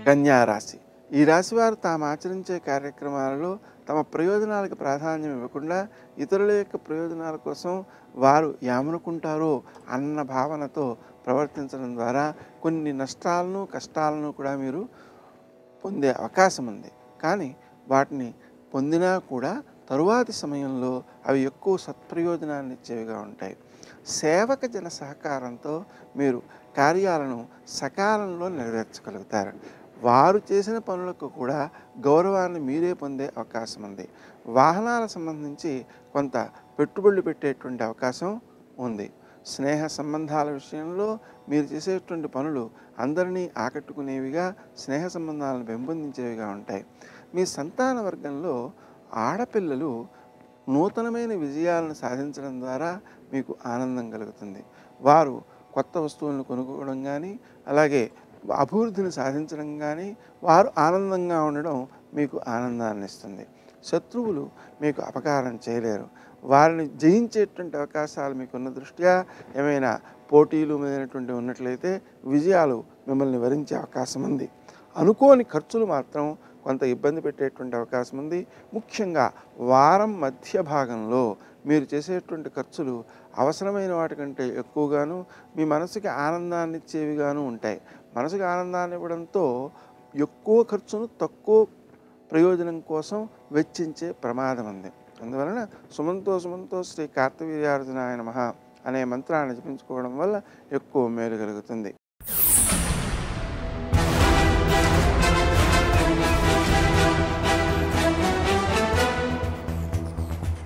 కన్యా రాశి. ఈ రాశి వారు తాము ఆచరించే కార్యక్రమాలలో తమ ప్రయోజనాలకు ప్రాధాన్యం ఇవ్వకుండా ఇతరుల యొక్క ప్రయోజనాల కోసం వారు ఏమనుకుంటారో అన్న భావనతో ప్రవర్తించడం ద్వారా కొన్ని నష్టాలను, కష్టాలను కూడా మీరు పొందే అవకాశం ఉంది. కానీ వాటిని పొందినా కూడా తరువాతి సమయంలో అవి ఎక్కువ సత్ప్రయోజనాన్ని ఇచ్చేవిగా ఉంటాయి. సేవక జన సహకారంతో మీరు కార్యాలను సకాలంలో నెరవేర్చగలుగుతారు. వారు చేసిన పనులకు కూడా గౌరవాన్ని మీరే పొందే అవకాశం ఉంది. వాహనాలకు సంబంధించి కొంత పెట్టుబడులు పెట్టేటువంటి అవకాశం ఉంది. స్నేహ సంబంధాల విషయంలో మీరు చేసేటువంటి పనులు అందరినీ ఆకట్టుకునేవిగా, స్నేహ సంబంధాలను పెంపొందించేవిగా ఉంటాయి. మీ సంతాన వర్గంలో ఆడపిల్లలు నూతనమైన విజయాలను సాధించడం ద్వారా మీకు ఆనందం కలుగుతుంది. వారు కొత్త వస్తువులను కొనుక్కోవడం కానీ, అలాగే అభివృద్ధిని సాధించడం కానీ, వారు ఆనందంగా ఉండడం మీకు ఆనందాన్ని ఇస్తుంది. శత్రువులు మీకు అపకారం చేయలేరు. వారిని జయించేటువంటి అవకాశాలు మీకున్న దృష్ట్యా ఏమైనా పోటీలు మొదలైనటువంటివి ఉన్నట్లయితే విజయాలు మిమ్మల్ని వరించే అవకాశం ఉంది. అనుకోని ఖర్చులు మాత్రం కొంత ఇబ్బంది పెట్టేటువంటి అవకాశం ఉంది. ముఖ్యంగా వారం మధ్య భాగంలో మీరు చేసేటువంటి ఖర్చులు అవసరమైన వాటికంటే ఎక్కువగాను, మీ మనసుకి ఆనందాన్ని ఇచ్చేవిగాను ఉంటాయి. మనసుకి ఆనందాన్ని ఇవ్వడంతో ఎక్కువ ఖర్చును తక్కువ ప్రయోజనం కోసం వెచ్చించే ప్రమాదం ఉంది. అందువలన సుమంతో సుమంతో శ్రీ కార్తవీర్యార్జునాయ నమః అనే మంత్రాన్ని జపించుకోవడం వల్ల ఎక్కువ మేలు కలుగుతుంది.